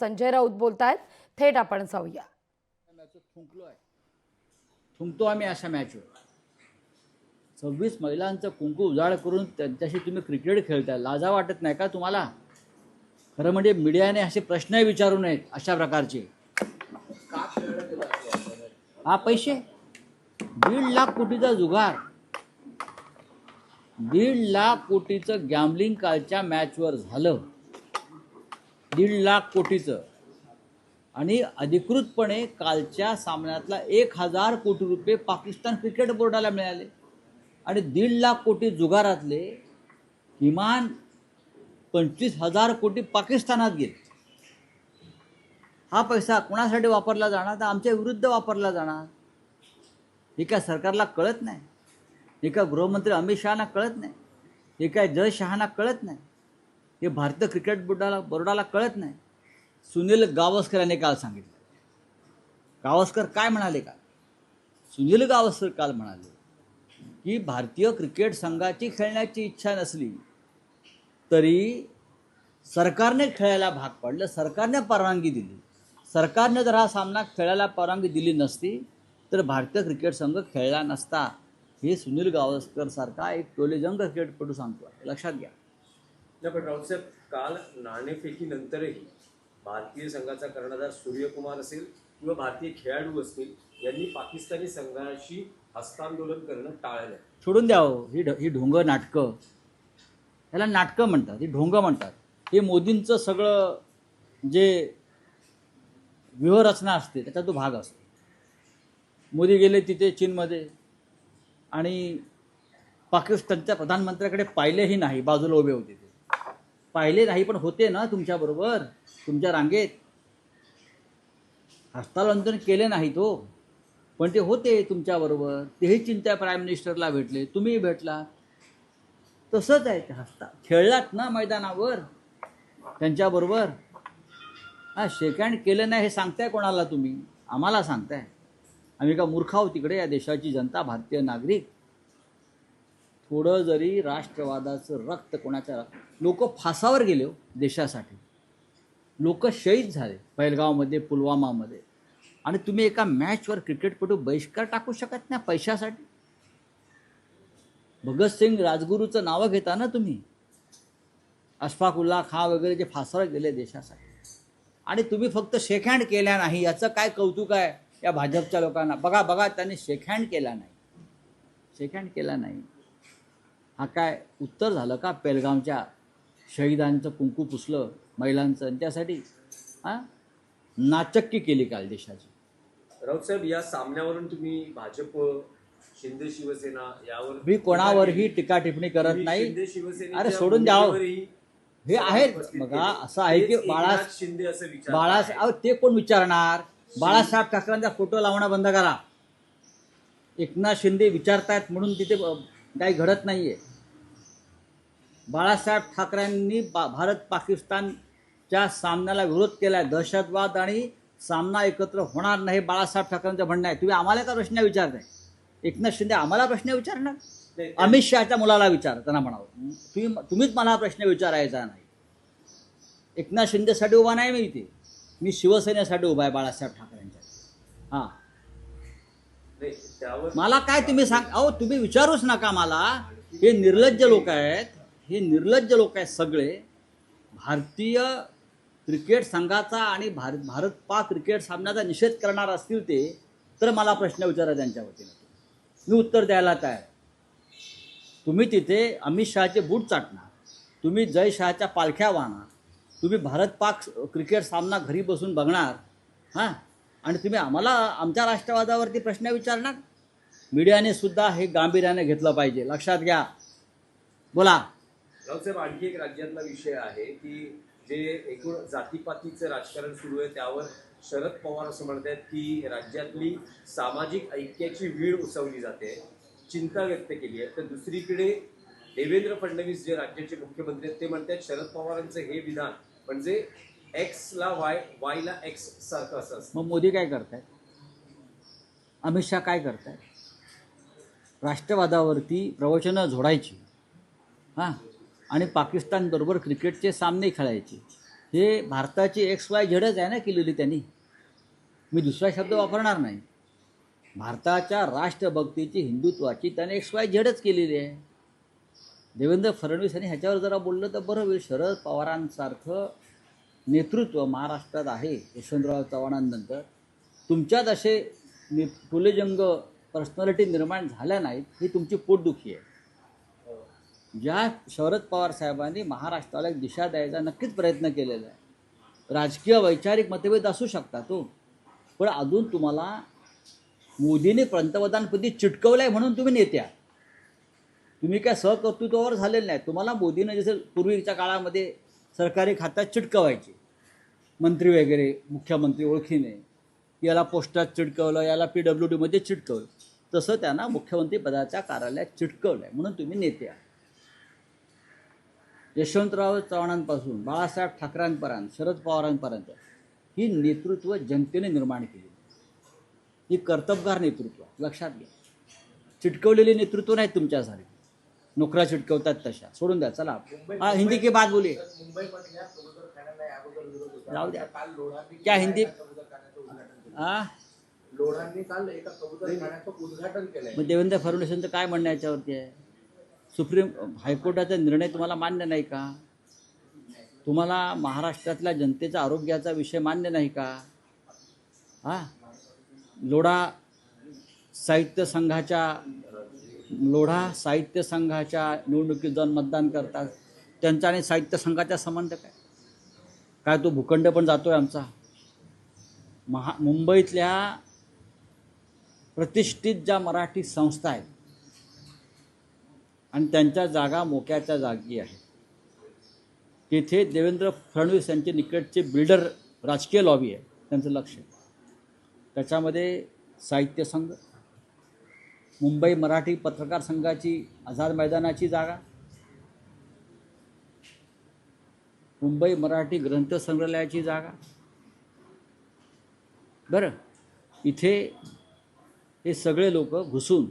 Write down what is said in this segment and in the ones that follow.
संजय राऊत बोलतायत, थेट आपण जाऊया. थुंकतो आम्ही अशा मॅचवर 26 महिलांचं कुंकू उजाड करून त्यांच्याशी तुम्ही क्रिकेट खेळताय. लाजा वाटत नाही का तुम्हाला? खरं म्हणजे मीडियाने असे प्रश्नही विचारू नयेत अशा प्रकारचे. हा पैसे 1.5 लाख कोटीचा जुगार, 1.5 लाख कोटीचं गॅम्बलिंग कालच्या मॅचवर झालं. 1.5 लाख कोटीचं. आणि अधिकृतपणे कालच्या सामन्यातला 1,000 कोटी रुपये पाकिस्तान क्रिकेट बोर्डाला मिळाले. आणि 1.5 लाख कोटी जुगारातले किमान 25,000 कोटी पाकिस्तानात गेले. हा पैसा कोणासाठी वापरला जाणार? तर आमच्या विरुद्ध वापरला जाणार. हे काय सरकारला कळत नाही? हे काय गृहमंत्री अमित शहाना कळत नाही? हे काय जय शहाना कळत नाही? हे भारतीय क्रिकेट बोर्डाला कळत नाही? सुनील गावस्कर यांनी काल सांगितलं. गावस्कर काय म्हणाले काल? सुनील गावस्कर काल म्हणाले की भारतीय क्रिकेट संघाची खेळण्याची इच्छा नसली तरी सरकारने खेळायला भाग पाडलं, सरकारने परवानगी दिली. सरकारने जर हा सामना खेळायला परवानगी दिली नसती तर भारतीय क्रिकेट संघ खेळला नसता. हे सुनील गावस्कर सारखा एक टोलेजंग क्रिकेटपटू सांगतो. लक्षात घ्या. नाही, पण राऊतसाहेब, काल नाणेफेकीनंतरही भारतीय संघाचा कर्णधार सूर्यकुमार असेल किंवा भारतीय खेळाडू असतील यांनी पाकिस्तानी संघाशी हस्तांदोलन करणं टाळलं. सोडून द्यावं ही ढोंग नाटकं. ह्याला नाटकं म्हणतात, ही ढोंग म्हणतात. हे मोदींचं सगळं जे व्यूहरचना असते त्याचा तो भाग असतो. मोदी गेले तिथे चीनमध्ये आणि पाकिस्तानच्या प्रधानमंत्र्याकडे पाहिलेही नाही. बाजूला उभे होते ते. पाहिले नाही पण होते ना तुमच्याबरोबर, तुमच्या रांगेत. हस्तांतरण केले नाही तो, पण ते होते तुमच्याबरोबर. तेही चीनच्या प्राईम मिनिस्टरला भेटले, तुम्हीही भेटला. तसंच आहे ते. खेळलात ना मैदानावर त्यांच्याबरोबर. हा, शेक हँड केलं नाही हे सांगताय कोणाला तुम्ही? आम्हाला सांगताय. आम्ही का मूर्ख आहोत तिकडे? या देशाची जनता, भारतीय नागरिक. थोडं जरी राष्ट्रवादाचं रक्त कोणाच्या लोक फासावर गेले हो देशासाठी. लोक शहीद झाले पहलगावमध्ये, पुलवामामध्ये. आणि तुम्ही एका मॅचवर क्रिकेटपटू बहिष्कार टाकू शकत नाही पैशासाठी? भगतसिंग, राजगुरूचं नावं घेता ना तुम्ही. अशफाकुल्ला खान वगैरे जे फासावर गेले देशासाठी. आणि तुम्ही फक्त शेक हँड केल्या नाही याचं काय कौतुक आहे या भाजपच्या लोकांना? बघा बघा, त्यांनी शेक हँड केला नाही. शेक हँड केला नाही. हा काय उत्तर झालं का? पेलगामच्या शहीदांचं कुंकू पुसलं महिलांचं, आणि त्यासाठी हां नाचक्की केली काल देशाची. राऊतसाहेब, या सामन्यावरून तुम्ही भाजप, शिंदे शिवसेना यावर मी कोणावरही टीका टिप्पणी करत नाही. शिंदे शिवसेनेच्या अरे सोडून द्यावं. मुलीवरही हे आहेत बघा. असं आहे की एकनाथ शिंदे असं बाळासाहेब, ते कोण विचारणार? बाळासाहेब ठाकरेंचा फोटो लावणं बंद करा. एकनाथ शिंदे विचारतायत म्हणून तिथे काही घडत नाहीये. बाळासाहेब ठाकरेंनी भारत पाकिस्तानच्या सामन्याला विरोध केलाय. दहशतवाद आणि सामना एकत्र होणार नाही बाळासाहेब ठाकरेंचं म्हणणं आहे. तुम्ही आम्हाला का प्रश्न विचारताय? एकनाथ शिंदे आम्हाला प्रश्न विचारणार? अमित शहाच्या मुलाला विचार, त्यांना म्हणावं तुम्हीच मला प्रश्न विचारायचा नाही. एकनाथ शिंदेसाठी उभा नाही मी इथे. मी शिवसेनेसाठी उभा आहे बाळासाहेब ठाकरेंच्या. हां, मला काय तुम्ही सांग. अहो तुम्ही विचारूच नका मला. हे निर्लज्ज लोक आहेत. हे निर्लज्ज लोक आहेत सगळे. भारतीय क्रिकेट संघाचा आणि भारत पाक क्रिकेट सामन्याचा निषेध करणार असतील ते तर मला प्रश्न विचारा त्यांच्या वतीनं. मी उत्तर द्यायला तयार. तुम्ही तिथे अमित शहाचे बूट चाटणार, तुम्ही जय शहाच्या पालख्या वाहणार, तुम्ही भारत पाक क्रिकेट सामना घरी बसून बघणार. हां, आणि तुम्ही आम्हाला आमच्या राष्ट्रवादावरती प्रश्न विचारणार? मीडियाने सुद्धा हे गांभीर्याने घेतलं पाहिजे. लक्षात घ्या. बोला. राऊतसाहेब, आणखी एक राज्यातला विषय आहे की जे एकूण जातीपातीचं राजकारण सुरू आहे त्यावर शरद पवार असं म्हणतात की राज्यातली सामाजिक ऐक्याची वीण उसवली जाते, चिंता व्यक्त केली आहे. तर दुसरीकडे देवेंद्र फडणवीस जे राज्याचे मुख्यमंत्री आहेत ते म्हणतात शरद पवारांचं हे विधान म्हणजे एक्सला वायला एक्स सारखं असं असतं. मग मोदी काय करतायत? अमित शहा काय करतायत? राष्ट्रवादावरती प्रवचनं झोडायची. हां, आणि पाकिस्तानबरोबर क्रिकेटचे सामने खेळायचे. हे भारताची XYZ आहे ना केलेली त्यांनी. मी दुसरा शब्द वापरणार नाही. भारताच्या राष्ट्रभक्तीची, हिंदुत्वाची त्याने XYZच केलेली आहे. देवेंद्र फडणवीस यांनी ह्याच्यावर जरा बोललं तर बरं होईल. शरद पवारांसारखं नेतृत्व महाराष्ट्रात आहे यशवंतराव चव्हाणांनंतर. तुमच्यात असे टोलेजंग पर्सनॅलिटी निर्माण झाल्या नाहीत, ही तुमची पोटदुखी आहे. ज्या शरद पवार साहेबांनी महाराष्ट्राला एक दिशा द्यायचा नक्कीच प्रयत्न केलेला आहे. राजकीय वैचारिक मतभेद असू शकतात तो, पण अजून तुम्हाला मोदीने पंतप्रधानपदी चिटकवलं आहे म्हणून तुम्ही नेत्या. तुम्ही काय सहकर्तृत्वावर झालेलं नाही. तुम्हाला मोदीनं जसं पूर्वीच्या काळामध्ये सरकारी खात्यात चिटकवायचे मंत्री वगैरे, मुख्यमंत्री ओळखीने, याला पोस्टात चिटकवलं, याला PWDमध्ये चिटकवलं, तसं त्यांना मुख्यमंत्री पदाच्या कार्यालयात चिटकवलं आहे म्हणून तुम्ही नेत्या. यशवंतराव चव्हाणांपासून बाळासाहेब ठाकरेंपर्यंत, शरद पवारांपर्यंत ही नेतृत्व जनतेने निर्माण केली. ही कर्तबगार नेतृत्व लक्षात घ्या. चिटकवलेले नेतृत्व नाहीत तुमच्यासारखे. नोकऱ्या चिटकवतात तशा सोडून द्या. चला हिंदी की बात बोलिए. जाऊ द्या क्या हिंदी. लोढांनी काल एका कबूतरखान्याचं उद्घाटन केलंय. मग देवेंद्र फडणवीसांचं काय म्हणणं याच्यावरती आहे? सुप्रीम हायकोर्टाचा निर्णय तुम्हाला मान्य नाही का? तुम्हाला महाराष्ट्रातल्या जनतेचा आरोग्याचा विषय मान्य नाही का? लोढा साहित्य संघाच्या निवडणुकीत जाऊन मतदान करतात, त्यांचा आणि साहित्य संघाचा संबंध काय? काय तो भूखंड पण जातोय आमचा? मुंबईतल्या प्रतिष्ठित ज्या मराठी संस्था आहेत आणि त्यांच्या जागा मोक्याच्या जागी आहेत, तिथे देवेंद्र फडणवीस यांचे निकटचे बिल्डर राजकीय लॉबी आहे, त्यांचं लक्ष आहे. त्याच्यामध्ये साहित्य संघ, मुंबई मराठी पत्रकार संघाची आझाद मैदानाची जागा, मुंबई मराठी ग्रंथ संग्रहालयाची जागा. बरं, इथे हे सगळे लोक घुसून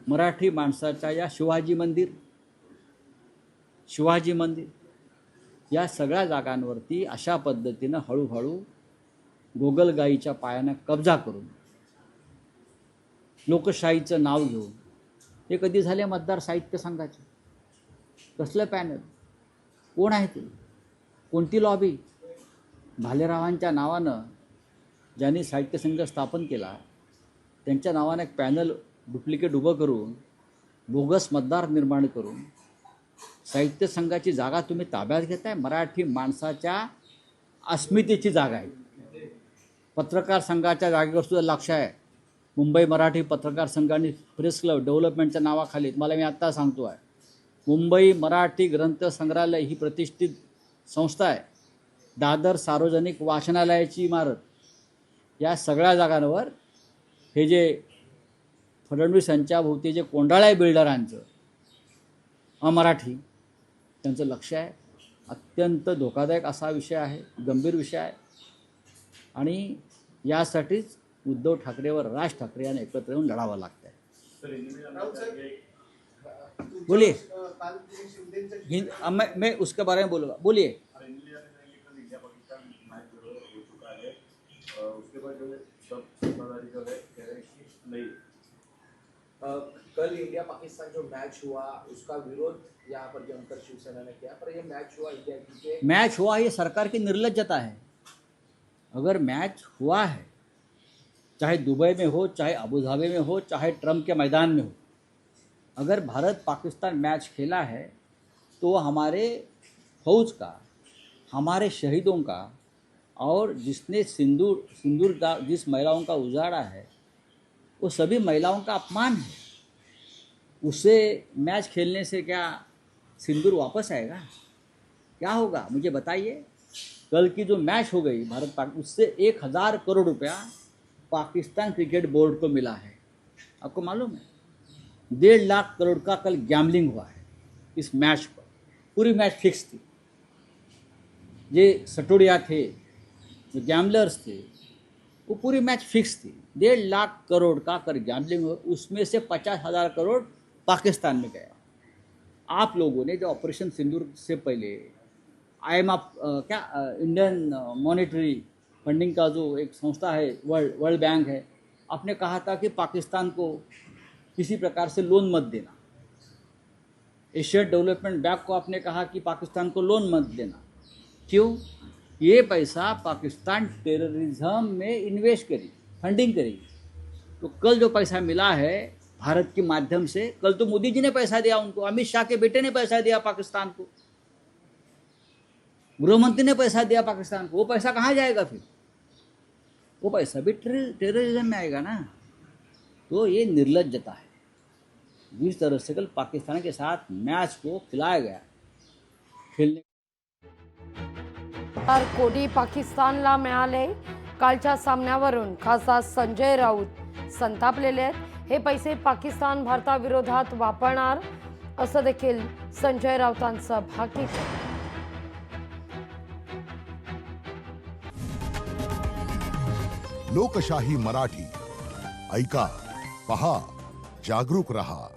मराठी माणसाच्या या शिवाजी मंदिर या सगळ्या जागांवरती अशा पद्धतीनं हळूहळू गोगलगाईच्या पायानं कब्जा करून लोकशाहीचं नाव घेऊन हे कधी झाले मतदार साहित्य संघाचे? कसलं पॅनल? कोण आहे ते? कोणती लॉबी? भालेरावांच्या नावानं ज्यांनी साहित्य संघ स्थापन केला त्यांच्या नावानं एक पॅनल डुप्लिकेट उभं करून बोगस मतदार निर्माण करून साहित्य संघाची जागा तुम्ही ताब्यात घेताय. मराठी माणसाच्या अस्मितेची जागा आहे. पत्रकार संघाच्या जागेवर सुद्धा लक्ष आहे. मुंबई मराठी पत्रकार संघ आणि प्रेस क्लब डेव्हलपमेंटच्या नावाखाली मला मी आत्ता सांगतो आहे, मुंबई मराठी ग्रंथ संग्रहालय ही प्रतिष्ठित संस्था आहे. दादर सार्वजनिक वाचनालयाची इमारत, या सगळ्या जागांवर हे जे फडणवीस यांच्या भोवती जे कोंडाळा आहे बिल्डरांचं अमराठी, त्यांचं लक्ष आहे. अत्यंत धोकादायक असा विषय आहे, गंभीर विषय आहे. आणि यासाठीच उद्धव ठाकरेवर राज ठाकरे यांना एकत्र येऊन लढावं लागतं आहे. बोलिए. मैं उसके बारे में बोलूँगा. बोलिए. कल इंडिया पाकिस्तान जो मैच हुआ उसका विरोध यहाँ पर जमकर शिवसेना ने किया, पर ये मैच हुआ इंडिया जीते. मैच हुआ, ये सरकार की निर्लज्जता है. अगर मैच हुआ है, चाहे दुबई में हो, चाहे अबू धाबी में हो, चाहे ट्रम्प के मैदान में हो, अगर भारत पाकिस्तान मैच खेला है तो हमारे फौज का, हमारे शहीदों का, और जिसने सिंदूर का जिस महिलाओं का उजाड़ा है वो सभी महिलाओं का अपमान है. उससे मैच खेलने से क्या सिंदूर वापस आएगा? क्या होगा मुझे बताइए. कल की जो मैच हो गई भारत पाक, उससे 1000 करोड़ रुपया पाकिस्तान क्रिकेट बोर्ड को मिला है. आपको मालूम है 1.5 लाख करोड़ का कल गैम्बलिंग हुआ है इस मैच पर. पूरी मैच फिक्स थी. ये सटोड़िया थे, जो गैम्बलर्स थे, वो पूरी मैच फिक्स थी. 1.5 लाख करोड़ का कर गैम्बलिंग हो, उसमें से 50,000 करोड़ पाकिस्तान में गया. आप लोगों ने जो ऑपरेशन सिंदूर से पहले IMF क्या इंडियन मॉनेटरी फंडिंग का जो एक संस्था है, वर्ल्ड बैंक है, आपने कहा था कि पाकिस्तान को किसी प्रकार से लोन मत देना। एशियन डेवलपमेंट बैंक को आपने कहा कि पाकिस्तान को लोन मत देना। क्यों? ये पैसा पाकिस्तान टेररिज्म में इन्वेस्ट करेगी, फंडिंग करेगी। तो कल जो पैसा मिला है भारत के माध्यम से, कल तो मोदी जी ने पैसा दिया उनको, अमित शाह के बेटे ने पैसा दिया पाकिस्तान को, गृहमंत्री ने पैसा दिया पाकिस्तान को। वो पैसा कहाँ जाएगा फिर? वो पैसा भी टेररिज्म में आएगा ना। तो ये निर्लज्जता है जिस तरह से कल पाकिस्तान के साथ मैच को खिलाया गया। खेलने 4 कोटी पाकिस्तानला मिळाले। कालच्या सामन्यावरून खासदार संजय राऊत संतापलेले आहेत। हे पैसे पाकिस्तान भारताविरोधात वापरणार असं देखील संजय राऊतांचं भाकीत आहे। लोकशाही मराठी ऐका, पहा, जागरूक रहा।